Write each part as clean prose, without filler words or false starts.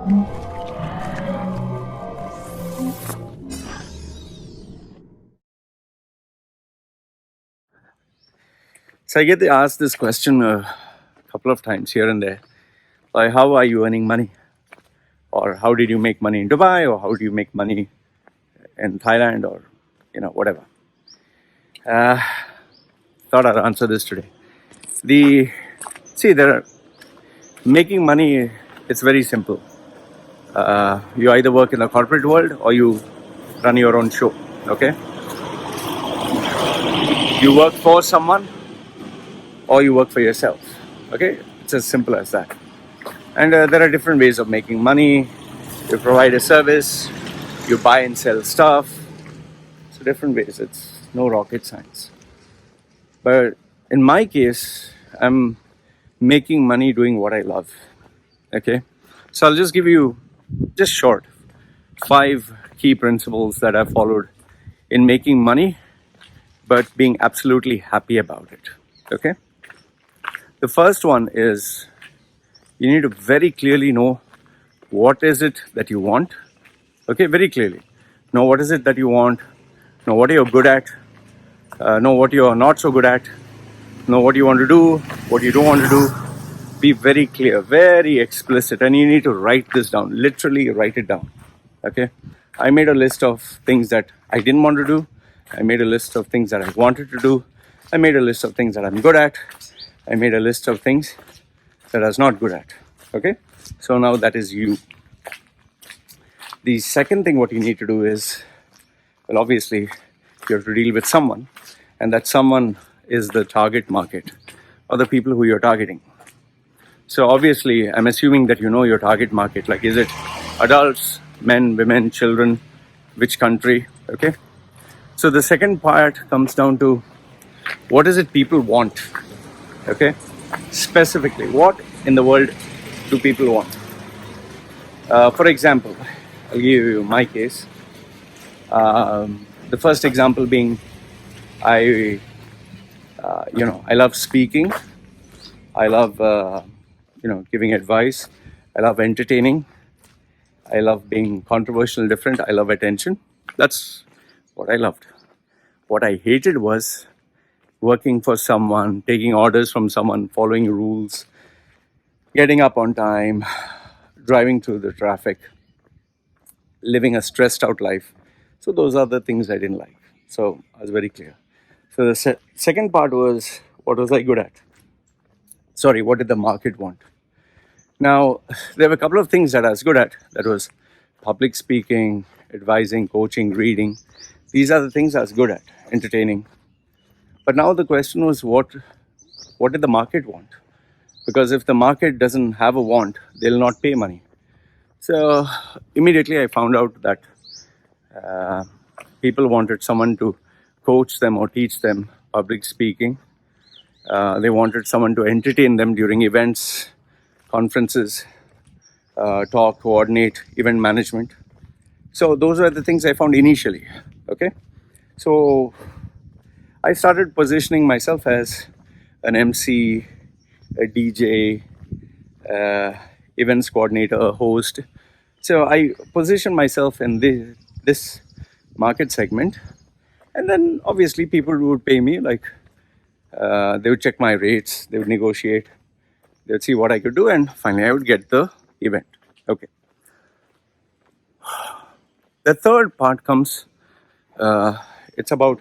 So I get asked this question a couple of times here and there, like how are you earning money, or how did you make money in Dubai, or how do you make money in Thailand, or whatever. Uh, Thought I'd answer this today. The See, there are making money. It's very simple. You either work in the corporate world or you run your own show. Okay, you work for someone or you work for yourself. Okay, it's as simple as that. And there are different ways of making money. You provide a service, you buy and sell stuff. So different ways. It's no rocket science. But in my case, I'm making money doing what I love. Okay, so I'll just give you just short 5 key principles that I've followed in making money, but being absolutely happy about it. Okay, the first one is you need to very clearly know what is it that you want. Okay, very clearly know what is it that you want, know what you're good at, know what you're not so good at, know what you want to do, what you don't want to do. Be very clear, very explicit, and you need to write this down, literally write it down. Okay, I made a list of things that I didn't want to do. I made a list of things that I wanted to do. I made a list of things that I'm good at. I made a list of things that I was not good at. Okay, so now that is you. The second thing what you need to do is, well, obviously you have to deal with someone, and that someone is the target market or the people who you're targeting. So obviously I'm assuming that you know your target market, like is it adults, men, women, children, which country. Okay, so the second part comes down to what is it people want. Okay, specifically what in the world do people want. For example, I'll give you my case. The first example being I love speaking. I love giving advice. I love entertaining. I love being controversial, different. I love attention. That's what I loved. What I hated was working for someone, taking orders from someone, following rules, getting up on time, driving through the traffic, living a stressed out life. So those are the things I didn't like. So I was very clear. So the second part was, what was I good at? Sorry, what did the market want? Now, there were a couple of things that I was good at. That was public speaking, advising, coaching, reading. These are the things I was good at, entertaining. But now the question was, what did the market want? Because if the market doesn't have a want, they'll not pay money. So immediately I found out that people wanted someone to coach them or teach them public speaking. They wanted someone to entertain them during events, conferences, talk, coordinate, event management. So those were the things I found initially. Okay, so I started positioning myself as an MC, a DJ, events coordinator, a host. So I positioned myself in this market segment, and then obviously people would pay me. Like they would check my rates, they would negotiate, they would see what I could do, and finally I would get the event. Okay. The third part comes. It's about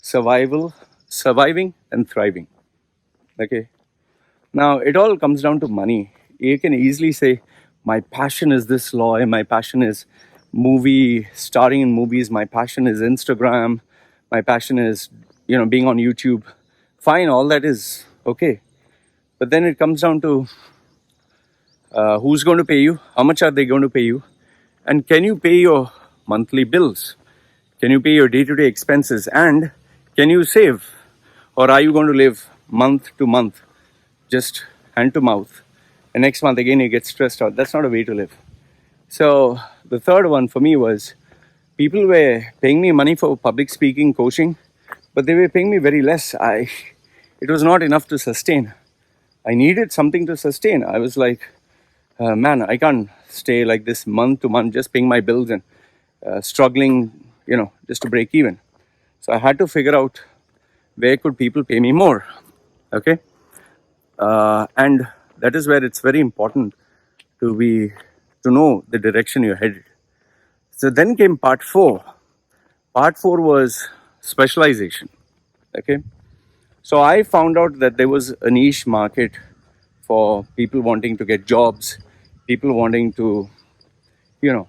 surviving and thriving. Okay. Now it all comes down to money. You can easily say, my passion is this, Loy. My passion is starring in movies. My passion is Instagram. My passion is, being on YouTube. Fine, all that is okay. But then it comes down to who's going to pay you? How much are they going to pay you? And can you pay your monthly bills? Can you pay your day-to-day expenses? And can you save? Or are you going to live month to month, just hand to mouth? And next month again you get stressed out. That's not a way to live. So the third one for me was, people were paying me money for public speaking, coaching, but they were paying me very less. It was not enough to sustain. I needed something to sustain. I was like, man, I can't stay like this month to month just paying my bills and struggling, just to break even. So I had to figure out where could people pay me more. Okay. And that is where it's very important to know the direction you're headed. So then came part four. Part four was specialization. Okay. So I found out that there was a niche market for people wanting to get jobs, people wanting to, you know,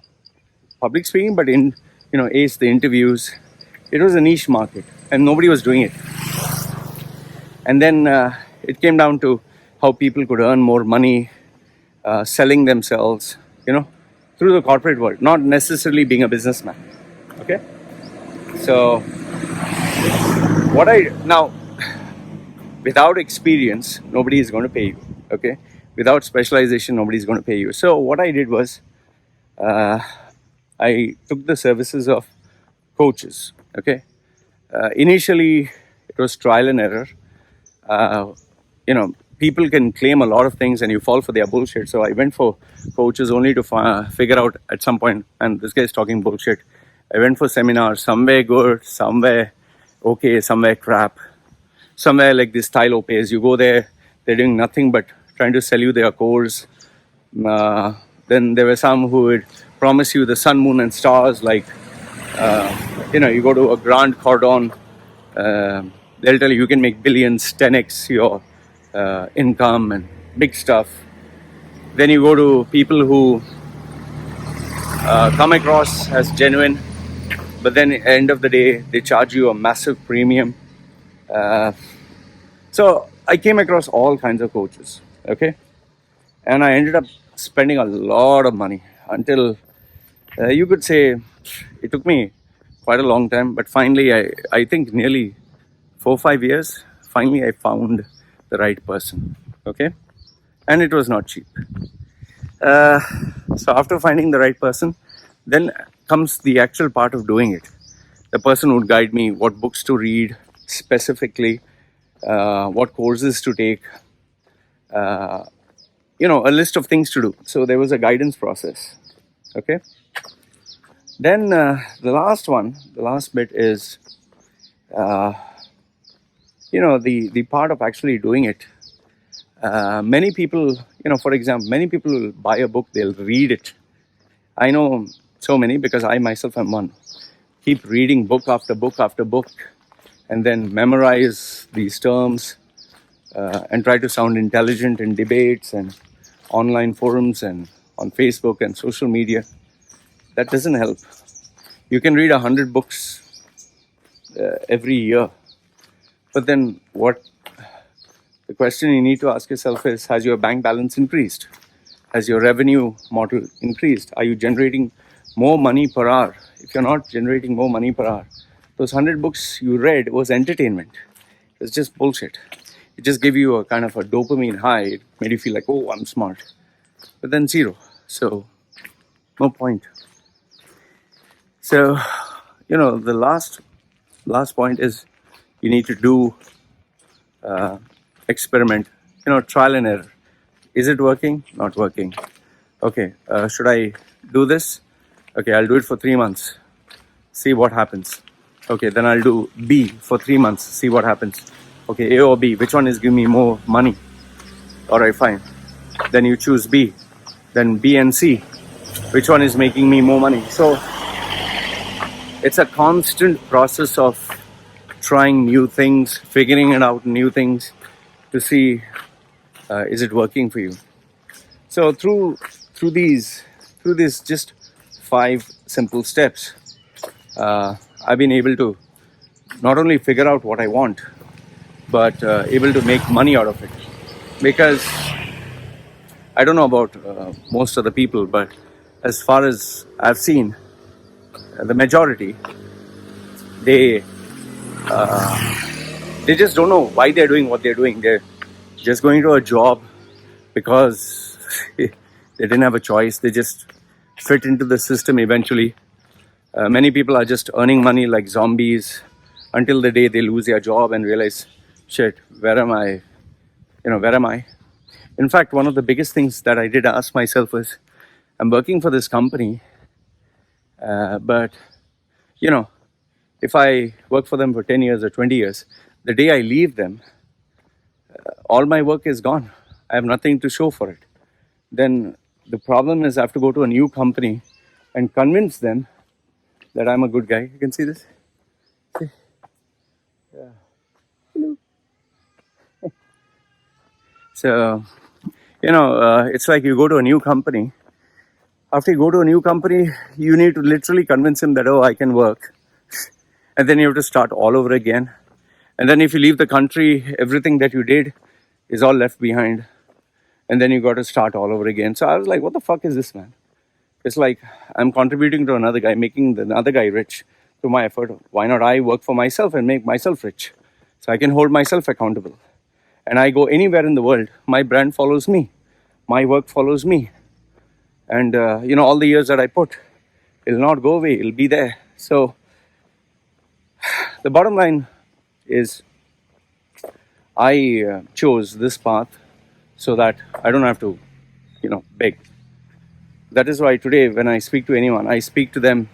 public speaking, but ace the interviews. It was a niche market and nobody was doing it. And then it came down to how people could earn more money selling themselves, through the corporate world, not necessarily being a businessman. Okay. So now, without experience, nobody is going to pay you. Okay. Without specialization, nobody is going to pay you. So what I did was, I took the services of coaches. Okay. Initially, it was trial and error. Uh, People can claim a lot of things and you fall for their bullshit. So I went for coaches only to figure out at some point, and this guy's talking bullshit. I went for seminars, somewhere good, somewhere okay, somewhere crap, somewhere like this style pays. You go there, they're doing nothing but trying to sell you their course. Then there were some who would promise you the sun, moon, and stars. Like, you go to a Grand Cordon, they'll tell you can make billions, 10x your income and big stuff. Then you go to people who come across as genuine, but then at the end of the day, they charge you a massive premium. So I came across all kinds of coaches, okay? And I ended up spending a lot of money until you could say it took me quite a long time, but finally, I think nearly 4 or 5 years, finally I found the right person, okay? And it was not cheap. So after finding the right person, then comes the actual part of doing it. The person would guide me what books to read specifically, what courses to take, a list of things to do. So there was a guidance process. Okay. Then the last bit is, the part of actually doing it. Many people, for example, many people will buy a book, they'll read it. I know so many because I myself am one. Keep reading book after book after book and then memorize these terms and try to sound intelligent in debates and online forums and on Facebook and social media. That doesn't help. You can read 100 books every year. But then the question you need to ask yourself is, has your bank balance increased? Has your revenue model increased? Are you generating more money per hour? If you're not generating more money per hour, those 100 books you read was entertainment. It's just bullshit. It just gave you a kind of a dopamine high. It made you feel like, oh, I'm smart. But then zero. So no point. So, the last point is you need to do experiment, trial and error. Is it working? Not working. Okay, should I do this? Okay, I'll do it for 3 months. See what happens. Okay, then I'll do B for 3 months. See what happens. Okay, A or B, which one is giving me more money? All right, fine. Then you choose B. Then B and C. Which one is making me more money? So it's a constant process of trying new things, figuring it out, new things to see is it working for you. So through these just 5 simple steps, I've been able to not only figure out what I want, but able to make money out of it. Because I don't know about most of the people, but as far as I've seen, the majority, they just don't know why they're doing what they're doing. They're just going to a job because they didn't have a choice. They just fit into the system eventually. Many people are just earning money like zombies until the day they lose their job and realize, shit, where am I? Where am I? In fact, one of the biggest things that I did ask myself was, I'm working for this company, but you know, if I work for them for 10 years or 20 years, the day I leave them, all my work is gone. I have nothing to show for it. Then the problem is I have to go to a new company and convince them that I'm a good guy. You can see this? See? Yeah. Hello. So, it's like you go to a new company. After you go to a new company, you need to literally convince him that, oh, I can work. And then you have to start all over again. And then if you leave the country, everything that you did is all left behind. And then you got to start all over again. So I was like, what the fuck is this, man? It's like I'm contributing to another guy, making the other guy rich through my effort. Why not I work for myself and make myself rich? So I can hold myself accountable. And I go anywhere in the world, my brand follows me. My work follows me. And, all the years that I put, it'll not go away. It'll be there. So the bottom line is I chose this path so that I don't have to, beg. That is why today when I speak to anyone, I speak to them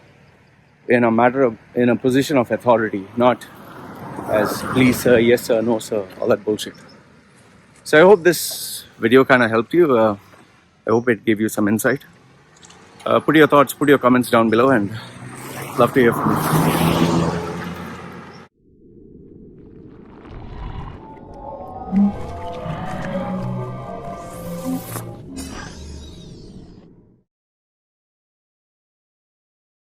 in a position of authority, not as please sir, yes sir, no sir, all that bullshit. So I hope this video kind of helped you. I hope it gave you some insight. Put your thoughts, put your comments down below, and love to hear from you.